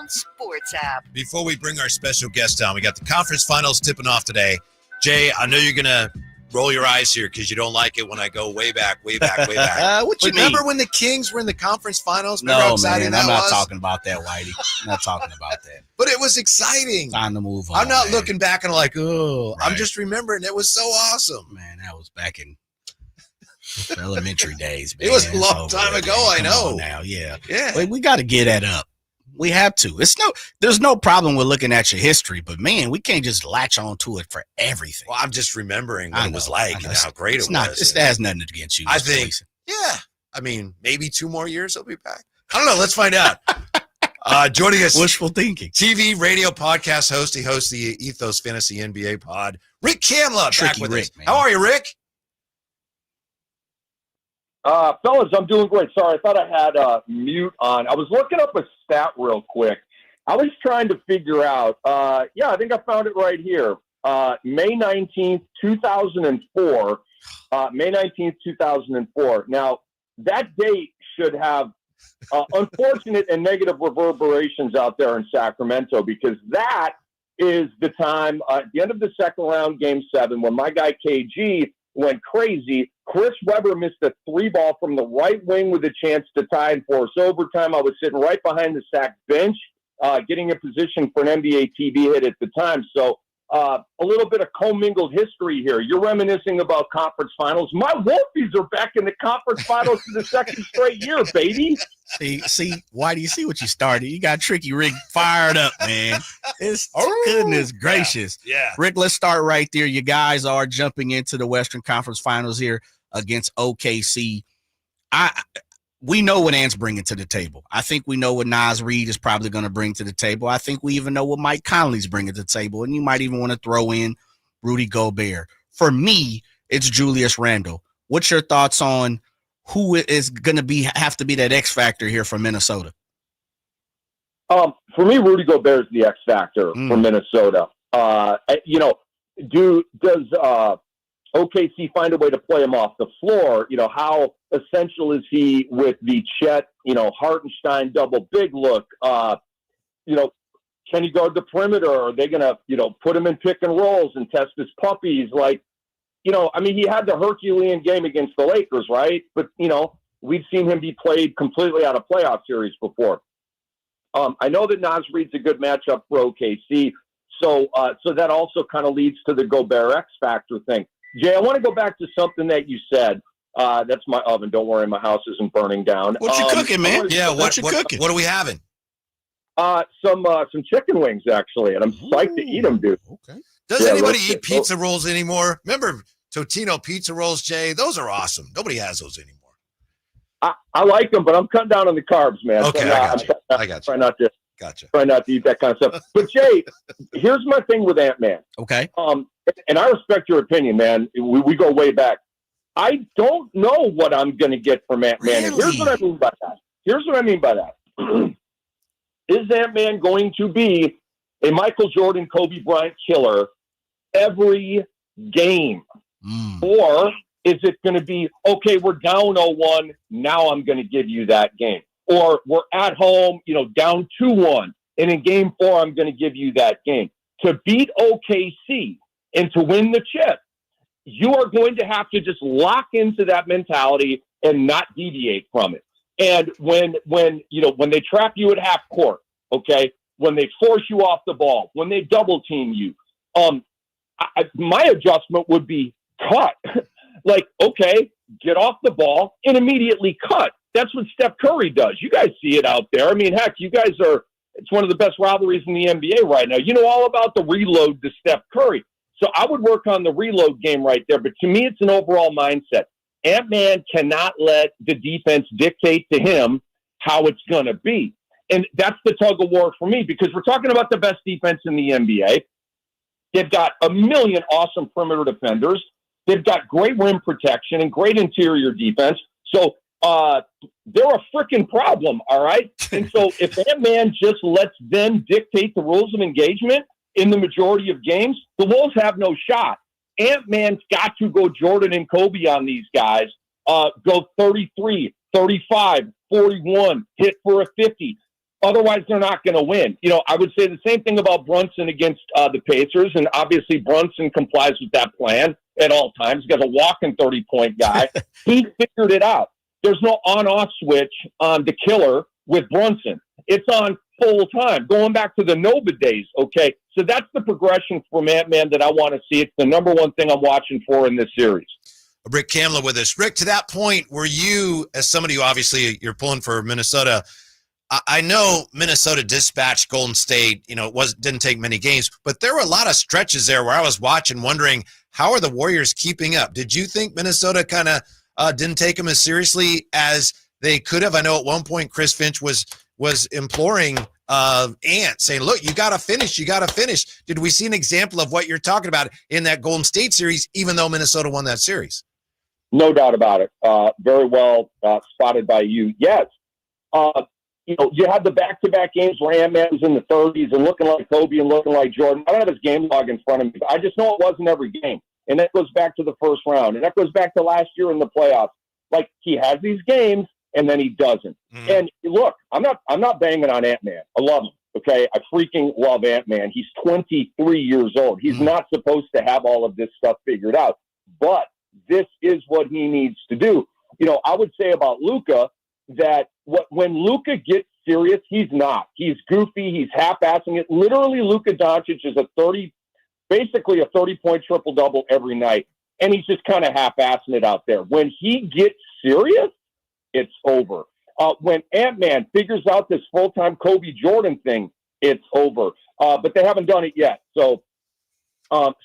Sactown Sports app. Before we bring our special guest down, we got the conference finals tipping off today. Jay, I know you're going to roll your eyes here because you don't like it when I go way back. What you remember when the Kings were in the conference finals? Remember no, man, I'm not talking about that, Whitey. I'm not talking about that. But it was exciting. Time to move on. I'm not looking back and like, oh, right. I'm just remembering it was so awesome. Man, that was back in elementary days, man. It was a long time ago, I know. Now, yeah. Yeah. We got to get that up. We have to. There's no problem with looking at your history, but man, we can't just latch on to it for everything. Well, I'm just remembering what it was like and how great it was. It has nothing against you. I think, yeah. I mean, maybe 2 more years he'll be back. I don't know. Let's find out. Joining us, wishful thinking. TV, radio, podcast host. He hosts the Ethos Fantasy NBA pod. Rick Kamla back with us. How are you, Rick? Fellas, I'm doing great. Sorry, I thought I had mute on. I was looking up a stat real quick. I was trying to figure out, I think I found it right here. May 19th, 2004. May 19th, 2004. Now, that date should have unfortunate and negative reverberations out there in Sacramento because that is the time at the end of the second round, Game 7, when my guy KG went crazy. Chris Webber missed a 3-ball from the right wing with a chance to tie and force overtime. I was sitting right behind the Sac bench, getting in position for an NBA TV hit at the time. So a little bit of commingled history here. You're reminiscing about conference finals. My Wolfies are back in the conference finals for the second straight year, baby. See, why do you see what you started? You got Tricky Rick fired up, man. It's goodness gracious. Yeah. Rick, let's start right there. You guys are jumping into the Western Conference Finals here against OKC. We know what Ant's bringing to the table. I think we know what Naz Reid is probably going to bring to the table. I think we even know what Mike Conley's bringing to the table, and you might even want to throw in Rudy Gobert. For me, it's Julius Randle. What's your thoughts on who is going to have to be that X factor here for Minnesota? For me, Rudy Gobert is the X factor for Minnesota. Does OKC find a way to play him off the floor? How essential is he with the Chet, Hartenstein double big look? Can he guard the perimeter? Are they going to, put him in pick and rolls and test his puppies? He had the Herculean game against the Lakers, right? But, we've seen him be played completely out of playoff series before. I know that Naz Reid's a good matchup for OKC. So that also kind of leads to the Gobert X factor thing. Jay, I want to go back to something that you said. That's my oven. Don't worry, my house isn't burning down. What you cooking, man? What you cooking? What are we having? Some chicken wings, actually, and I'm psyched to eat them, dude. Okay. Does anybody eat pizza rolls anymore? Remember Totino pizza rolls, Jay? Those are awesome. Nobody has those anymore. I like them, but I'm cutting down on the carbs, man. Okay, I got you. Try not to eat that kind of stuff. But Jay, here's my thing with Ant-Man. Okay. And I respect your opinion, man. We go way back. I don't know what I'm going to get from Ant-Man. Really? Here's what I mean by that. Is Ant-Man going to be a Michael Jordan, Kobe Bryant killer every game? Or is it going to be, okay, we're down 0-1, now I'm going to give you that game? Or we're at home, down 2-1, and in game 4, I'm going to give you that game. To beat OKC and to win the chip, you are going to have to just lock into that mentality and not deviate from it. And when they trap you at half court, okay, when they force you off the ball, when they double team you, my adjustment would be cut. Okay, get off the ball and immediately cut. That's what Steph Curry does. You guys see it out there. I mean, heck, it's one of the best rivalries in the NBA right now. You know all about the reload to Steph Curry. So I would work on the reload game right there. But to me, it's an overall mindset. Ant-Man cannot let the defense dictate to him how it's going to be. And that's the tug of war for me, because we're talking about the best defense in the NBA. They've got a million awesome perimeter defenders. They've got great rim protection and great interior defense. So they're a freaking problem, all right? And so if Ant-Man just lets them dictate the rules of engagement in the majority of games, the Wolves have no shot. Ant-Man's got to go Jordan and Kobe on these guys, go 33, 35, 41, hit for a 50. Otherwise, they're not going to win. You know, I would say the same thing about Brunson against the Pacers, and obviously Brunson complies with that plan at all times. He's got a walking 30-point guy. He figured it out. There's no on-off switch on the killer with Brunson. It's on full time, going back to the Nova days, okay? So that's the progression from Ant-Man that I want to see. It's the number one thing I'm watching for in this series. Rick Kamla with us. Rick, to that point, were you, as somebody who obviously you're pulling for Minnesota, I know Minnesota dispatched Golden State, you know, didn't take many games, but there were a lot of stretches there where I was watching, wondering, how are the Warriors keeping up? Did you think Minnesota kind of didn't take them as seriously as they could have? I know at one point Chris Finch was imploring Ant, saying, look, you got to finish. Did we see an example of what you're talking about in that Golden State series, even though Minnesota won that series? No doubt about it. Very well spotted by you. Yes. You know, you had the back-to-back games where Ant-Man was in the 30s and looking like Kobe and looking like Jordan. I don't have his game log in front of me, but I just know it wasn't every game. And that goes back to the first round. And that goes back to last year in the playoffs. Like, he has these games, and then he doesn't. Mm-hmm. And look, I'm not banging on Ant-Man. I love him, okay? I freaking love Ant-Man. He's 23 years old. He's not supposed to have all of this stuff figured out. But this is what he needs to do. You know, I would say about Luka that when Luka gets serious, he's not. He's goofy. He's half-assing it. Literally, Luka Doncic is basically a 30-point triple-double every night, and he's just kind of half-assing it out there. When he gets serious, it's over. When Ant-Man figures out this full-time Kobe Jordan thing, it's over. But they haven't done it yet. So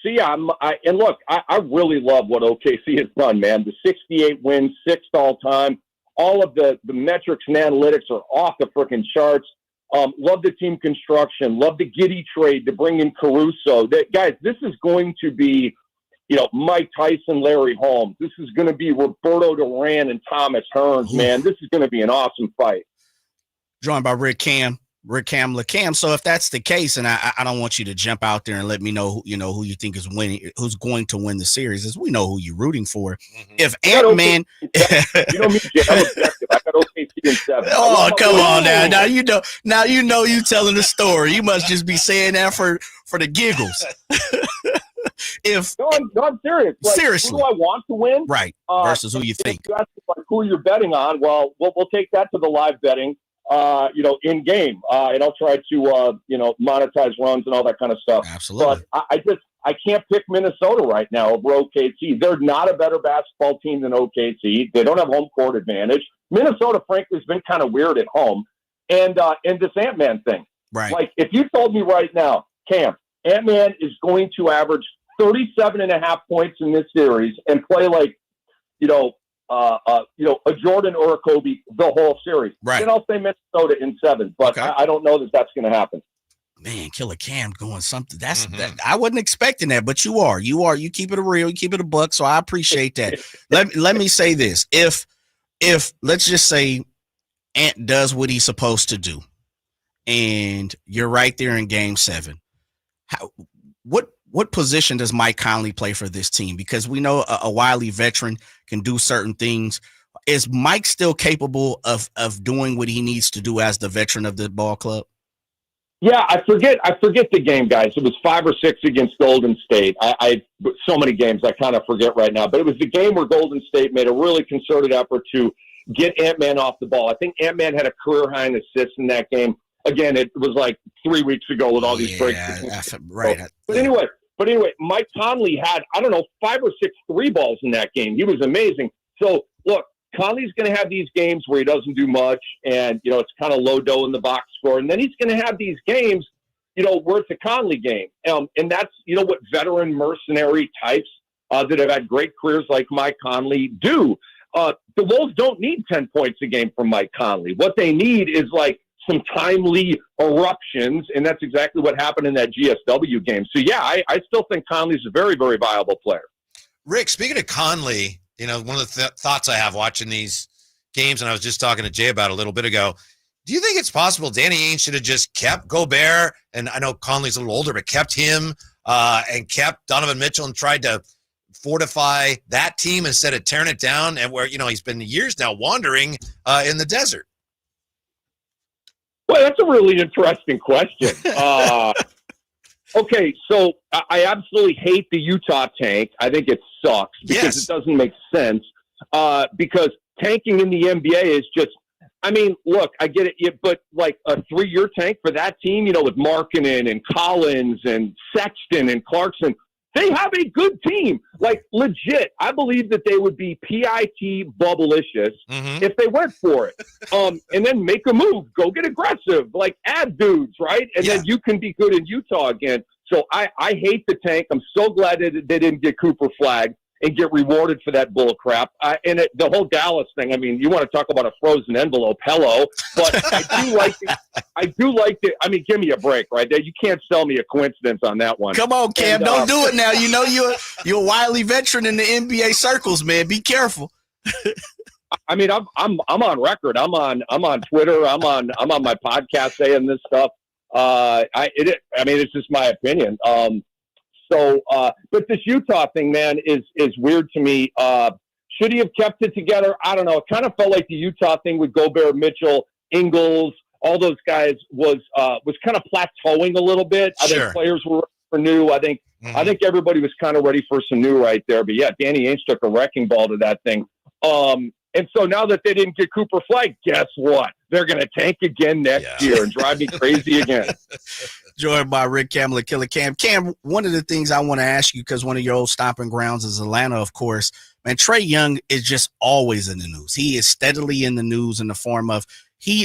yeah, and look, I really love what OKC has done, man. The 68 wins, 6th all-time. All of the metrics and analytics are off the freaking charts. Love the team construction. Love the Giddey trade to bring in Caruso. Guys, this is going to be, you know, Mike Tyson, Larry Holmes. This is going to be Roberto Duran and Thomas Hearns, man. This is going to be an awesome fight. Joined by Rick Kamla. Cam, so if that's the case, and I don't want you to jump out there and let me know, who you think is winning, who's going to win the series, as we know who you're rooting for. Mm-hmm. If Ant-Man, you know me, Jay, I'm objective. I got OKC in 7. Oh, come on now. Now you telling the story. You must just be saying that for the giggles. I'm serious. Like, seriously, who do I want to win? Right. Versus who you think. You ask like who you're betting on. Well, we'll take that to the live betting. In game, and I'll try to, monetize runs and all that kind of stuff. Absolutely. But I can't pick Minnesota right now over OKC. They're not a better basketball team than OKC. They don't have home court advantage. Minnesota, frankly, has been kind of weird at home. And this Ant-Man thing. Right. Like, if you told me right now, Cam, Ant-Man is going to average 37.5 points in this series and play like, a Jordan or a Kobe the whole series. Right. Then I'll say Minnesota in 7, but okay. I don't know that that's going to happen. Man, Killer Cam going something. That I wasn't expecting that, but you are. You keep it real. You keep it a buck. So I appreciate that. Let me say this: if let's just say Ant does what he's supposed to do, and you're right there in Game 7, what position does Mike Conley play for this team? Because we know a wily veteran can do certain things. Is Mike still capable of doing what he needs to do as the veteran of the ball club? Yeah, I forget the game, guys. It was 5 or 6 against Golden State. I so many games I kind of forget right now. But it was the game where Golden State made a really concerted effort to get Ant-Man off the ball. I think Ant-Man had a career high in assists in that game. Again, it was like 3 weeks ago with all these breaks. Right. But anyway, Mike Conley had, 5 or 6 3 balls in that game. He was amazing. So, look, Conley's going to have these games where he doesn't do much and, it's kind of low dough in the box score. And then he's going to have these games, where it's a Conley game. And that's, what veteran mercenary types that have had great careers like Mike Conley do. The Wolves don't need 10 points a game from Mike Conley. What they need is like some timely eruptions, and that's exactly what happened in that GSW game. So, yeah, I still think Conley's a very, very viable player. Rick, speaking of Conley, one of the thoughts I have watching these games, and I was just talking to Jay about a little bit ago, do you think it's possible Danny Ainge should have just kept Gobert, and I know Conley's a little older, but kept him and kept Donovan Mitchell and tried to fortify that team instead of tearing it down, and where, he's been years now wandering in the desert? Well, that's a really interesting question. Okay, so I absolutely hate the Utah tank. I think it sucks because it doesn't make sense. Because tanking in the NBA is just, I mean, look, I get it, but like a 3-year tank for that team, you know, with Markkanen and Collins and Sexton and Clarkson, they have a good team. Like, legit, I believe that they would be PIT bubblicious if they went for it. And then make a move. Go get aggressive. Like, add dudes, right? And then you can be good in Utah again. So I hate the tank. I'm so glad that they didn't get Cooper flagged and get rewarded for that bull crap. The whole Dallas thing, I mean, you want to talk about a frozen envelope, hello. But I do like it. I mean, give me a break right there. You can't sell me a coincidence on that one. Come on, Cam, don't do it now. You know you're a wily veteran in the NBA circles, man. Be careful. I mean, I'm on record. I'm on Twitter. I'm on my podcast saying this stuff. I mean, it's just my opinion. But this Utah thing, man, is weird to me. Should he have kept it together? I don't know. It kind of felt like the Utah thing with Gobert, Mitchell, Ingles, all those guys was kind of plateauing a little bit. I think players were ready for new. I think everybody was kind of ready for some new right there. But yeah, Danny Ainge took a wrecking ball to that thing. And so now that they didn't get Cooper flagged, guess what? They're going to tank again next year and drive me crazy again. Joined by Rick Kamla, Killer Cam. Cam, one of the things I want to ask you, because one of your old stomping grounds is Atlanta, of course, man, Trae Young is just always in the news. He is steadily in the news in the form of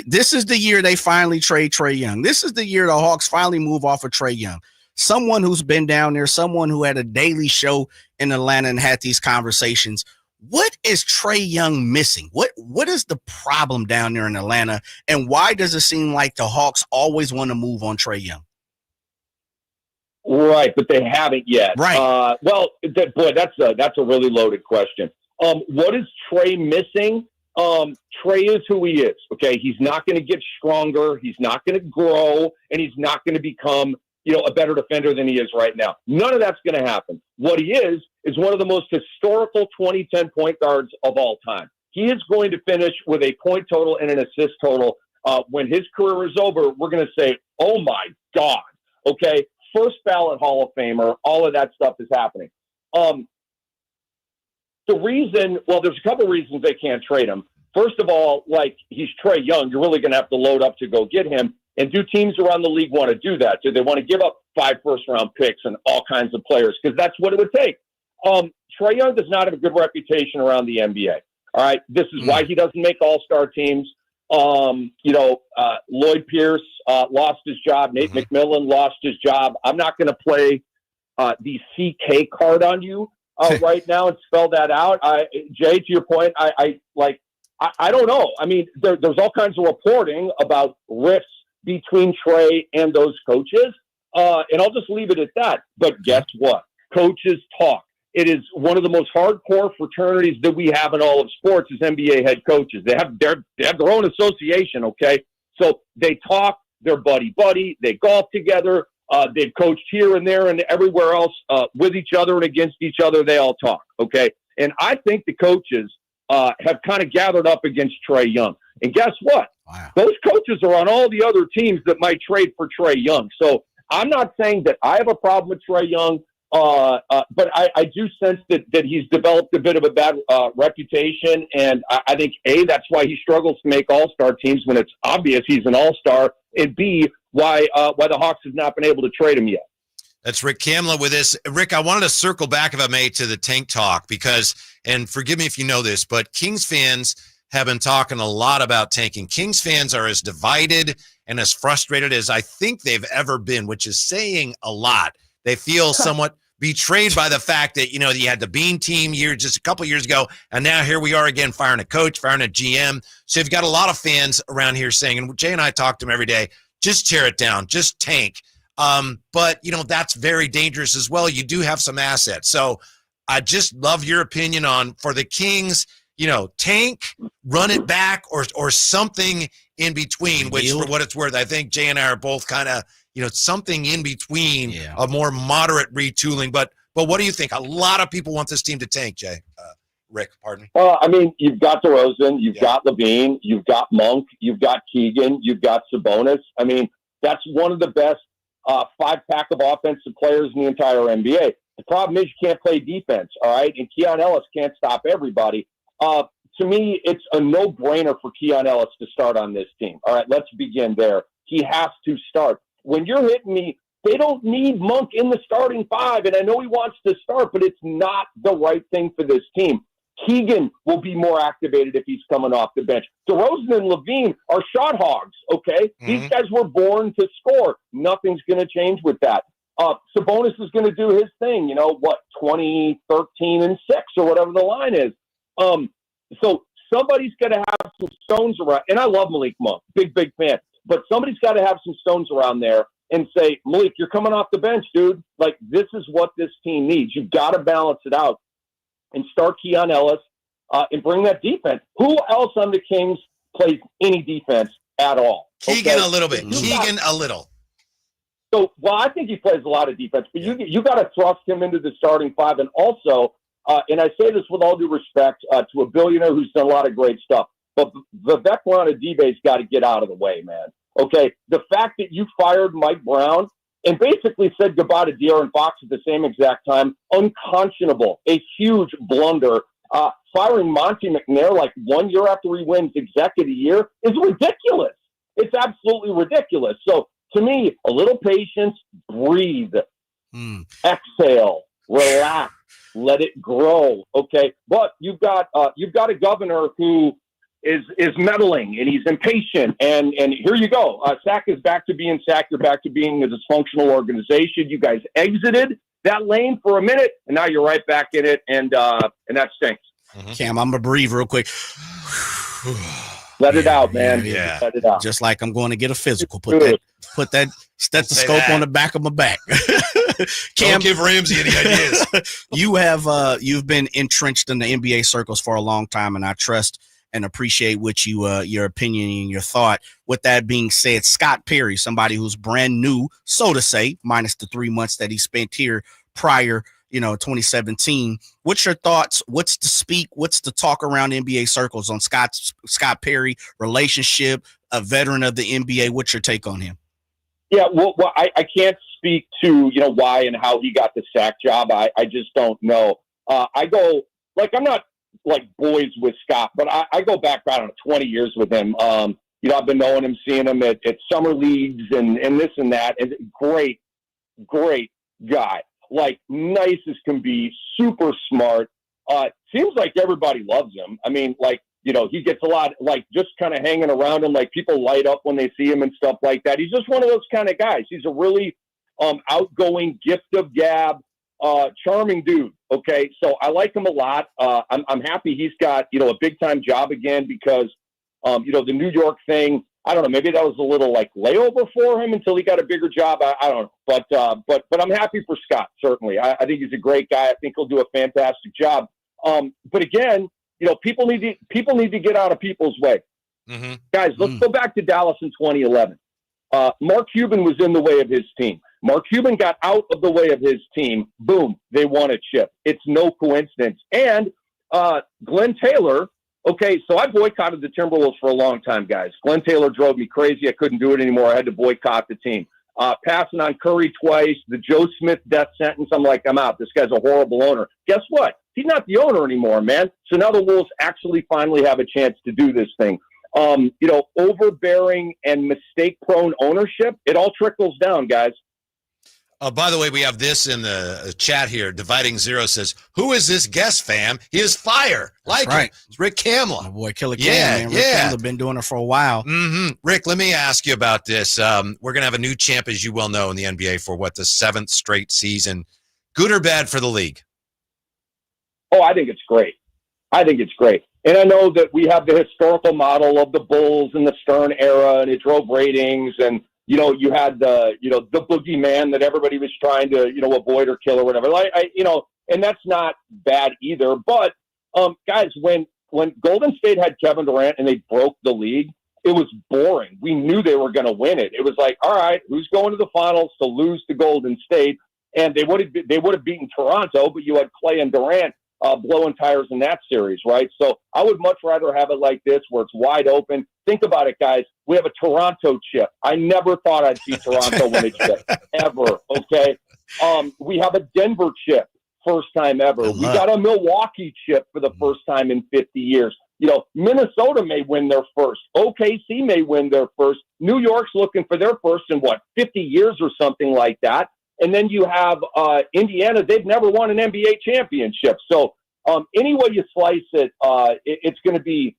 this is the year they finally trade Trae Young. This is the year the Hawks finally move off of Trae Young. Someone who's been down there, someone who had a daily show in Atlanta and had these conversations. What is Trae Young missing? What is the problem down there in Atlanta, and why does it seem like the Hawks always want to move on Trae Young? Right, but they haven't yet. Right. That's a really loaded question. What is Trae missing? Trae is who he is. Okay, he's not going to get stronger. He's not going to grow, and he's not going to become, a better defender than he is right now. None of that's going to happen. What he is one of the most historical 2010 point guards of all time. He is going to finish with a point total and an assist total. When his career is over, we're going to say, oh my God, okay, first ballot Hall of Famer, all of that stuff is happening. There's a couple reasons they can't trade him. First of all, like, he's Trae Young. You're really going to have to load up to go get him. And do teams around the league want to do that? Do they want to give up 5 first-round picks and all kinds of players? Because that's what it would take. Trae Young does not have a good reputation around the NBA. All right, this is why he doesn't make all-star teams. Lloyd Pierce lost his job. Nate McMillan lost his job. I'm not going to play the CK card on you right now and spell that out. Jay, to your point, I don't know. I mean, there's all kinds of reporting about rifts between Trae and those coaches, and I'll just leave it at that. But guess what? Coaches talk. It is one of the most hardcore fraternities that we have in all of sports is NBA head coaches. They have their own association, okay? So they talk, they're buddy-buddy, they golf together, they've coached here and there and everywhere else with each other and against each other. They all talk, okay? And I think the coaches have kind of gathered up against Trae Young. And guess what? Wow. Those coaches are on all the other teams that might trade for Trae Young. So I'm not saying that I have a problem with Trae Young. But I do sense that he's developed a bit of a bad reputation, and I think that's why he struggles to make all-star teams when it's obvious he's an all-star, and B, why the Hawks have not been able to trade him yet. That's Rick Kamla with this. Rick, I wanted to circle back, if I may, to the tank talk because, and forgive me if you know this, but Kings fans have been talking a lot about tanking. Kings fans are as divided and as frustrated as I think they've ever been, which is saying a lot. They feel somewhat betrayed by the fact that, you had the Bean team just a couple years ago, and now here we are again firing a coach, firing a GM. So you've got a lot of fans around here saying, and Jay and I talk to them every day, just tear it down, just tank. But, that's very dangerous as well. You do have some assets. So I just love your opinion on, for the Kings, tank, run it back, or something in between, which for what it's worth, I think Jay and I are both kind of, something in between, a more moderate retooling. But what do you think? A lot of people want this team to tank, Jay. Rick, pardon. I mean, you've got DeRozan, you've got Levine, you've got Monk, you've got Keegan, you've got Sabonis. I mean, that's one of the best five-pack of offensive players in the entire NBA. The problem is you can't play defense, all right? And Keon Ellis can't stop everybody. To me, it's a no-brainer for Keon Ellis to start on this team. All right, let's begin there. He has to start. When you're hitting me, they don't need Monk in the starting five, and I know he wants to start, but it's not the right thing for this team. Keegan will be more activated if he's coming off the bench. DeRozan and Levine are shot hogs, okay? Mm-hmm. These guys were born to score. Nothing's going to change with that. Sabonis is going to do his thing, 20, 13, and 6 or whatever the line is. So somebody's got to have some stones around. And I love Malik Monk, big fan. But somebody's got to have some stones around there and say, Malik, you're coming off the bench, dude. Like, this is what this team needs. You've got to balance it out and start Keon Ellis and bring that defense. Who else on the Kings plays any defense at all? Keegan a little bit. Keegan a little. So, well, I think he plays a lot of defense, but you got to thrust him into the starting five. And also, and I say this with all due respect to a billionaire who's done a lot of great stuff, but Vivek Ranadive's got to get out of the way, man. Okay, the fact that you fired Mike Brown and basically said goodbye to De'Aaron Fox at the same exact time, unconscionable, a huge blunder. Firing Monty McNair like 1 year after he wins Exec of the Year is ridiculous. It's absolutely ridiculous. So to me, a little patience, breathe, exhale, relax, let it grow. Okay, but you've got a governor who is meddling and he's impatient. And here you go. SAC is back to being SAC. You're back to being a dysfunctional organization. You guys exited that lane for a minute, and now you're right back in it, and that stinks. Mm-hmm. Cam, I'm going to breathe real quick. Let it out, man. Yeah. Let it out. Just like I'm going to get a physical. Put that stethoscope on the back of my back. Cam, don't give Ramsey any ideas. You've been entrenched in the NBA circles for a long time, and I trust and appreciate what your opinion and your thought. With that being said, Scott Perry, somebody who's brand new, so to say, minus the 3 months that he spent here prior, 2017. What's your thoughts? What's the talk around NBA circles on Scott Perry relationship, a veteran of the NBA? What's your take on him? Yeah, well, I can't speak to, why and how he got the SAC job. I just don't know. I go, I'm not like boys with Scott, but I go back, 20 years with him. I've been knowing him, seeing him at summer leagues and this and that. And great guy. Like, nice as can be, super smart. Seems like everybody loves him. I mean, he gets a lot, just kind of hanging around him. Like, people light up when they see him and stuff like that. He's just one of those kind of guys. He's a really outgoing, gift of gab, charming dude. Okay, so I like him a lot. I'm happy he's got, a big-time job again because, the New York thing, I don't know, maybe that was a little layover for him until he got a bigger job. I don't know. But I'm happy for Scott, certainly. I think he's a great guy. I think he'll do a fantastic job. But again, people need to get out of people's way. Mm-hmm. Guys, let's go back to Dallas in 2011. Mark Cuban was in the way of his team. Mark Cuban got out of the way of his team. Boom, they won a chip. It's no coincidence. And Glenn Taylor, okay, so I boycotted the Timberwolves for a long time, guys. Glenn Taylor drove me crazy. I couldn't do it anymore. I had to boycott the team. Passing on Curry twice, the Joe Smith death sentence. I'm like, I'm out. This guy's a horrible owner. Guess what? He's not the owner anymore, man. So now the Wolves actually finally have a chance to do this thing. Overbearing and mistake-prone ownership, it all trickles down, guys. By the way, we have this in the chat here. Dividing Zero says, "Who is this guest, fam? He is fire. Like right. him. It's Rick Kamla. My boy, Killer Cam. Rick Kamla been doing it for a while. Mm-hmm. Rick, let me ask you about this. We're gonna have a new champ, as you well know, in the NBA for the 7th straight season. Good or bad for the league? Oh, I think it's great. And I know that we have the historical model of the Bulls and the Stern era, and it drove ratings. And, you had the boogeyman that everybody was trying to, avoid or kill or whatever. And that's not bad either. But, guys, when Golden State had Kevin Durant and they broke the league, it was boring. We knew they were going to win it. It was like, all right, who's going to the finals to lose to Golden State? And they would have beaten Toronto, but you had Clay and Durant. blowing tires in that series, right? So I would much rather have it like this where it's wide open. Think about it, guys. We have a Toronto chip. I never thought I'd see Toronto win a chip, ever, okay? We have a Denver chip, first time ever. We got a Milwaukee chip for the first time in 50 years. You know, Minnesota may win their first. OKC may win their first. New York's looking for their first in, 50 years or something like that. And then you have Indiana. They've never won an NBA championship. So any way you slice it, it's going to be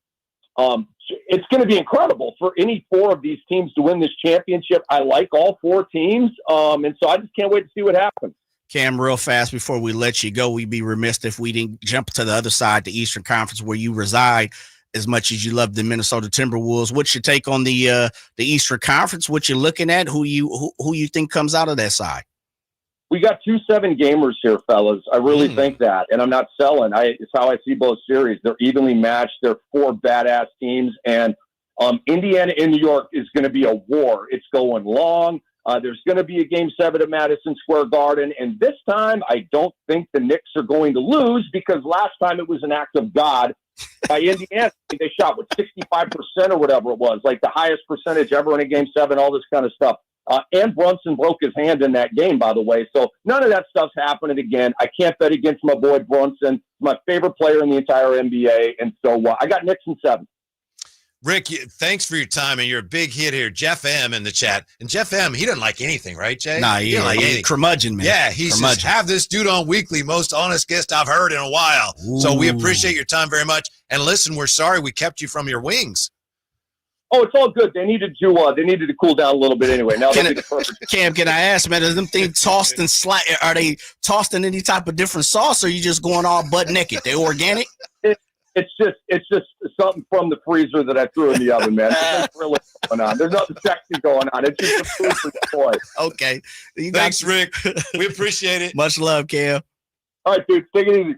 incredible for any four of these teams to win this championship. I like all four teams, and so I just can't wait to see what happens. Cam, real fast before we let you go, we'd be remiss if we didn't jump to the other side, the Eastern Conference, where you reside. As much as you love the Minnesota Timberwolves, what's your take on the Eastern Conference? What you're looking at? Who you think comes out of that side? We got 2 7-gamers here, fellas. I really think that, and I'm not selling. It's how I see both series. They're evenly matched. They're 4 badass teams, and Indiana and New York is going to be a war. It's going long. There's going to be a Game 7 at Madison Square Garden, and this time I don't think the Knicks are going to lose because last time it was an act of God by Indiana. They shot with 65% or whatever it was, like the highest percentage ever in a Game 7, all this kind of stuff. And Brunson broke his hand in that game, by the way. So none of that stuff's happening again. I can't bet against my boy Brunson, my favorite player in the entire NBA. And so I got Knicks in 7. Rick, thanks for your time, and you're a big hit here. Jeff M in the chat. And Jeff M, he doesn't like anything, right, Jay? Nah, he doesn't like anything. Curmudgeon, man. Yeah, he says, have this dude on weekly, most honest guest I've heard in a while. Ooh. So we appreciate your time very much. And listen, we're sorry we kept you from your wings. Oh, it's all good. They needed to cool down a little bit anyway. Now Cam, can I ask, man, are them things tossed and are they tossed in any type of different sauce, or are you just going all butt naked? They organic? It's just something from the freezer that I threw in the oven, man. There's really going on. There's nothing sexy going on. It's just a food for the boy. Okay. Thanks, Rick. We appreciate it. Much love, Cam. All right, dude. Take it easy.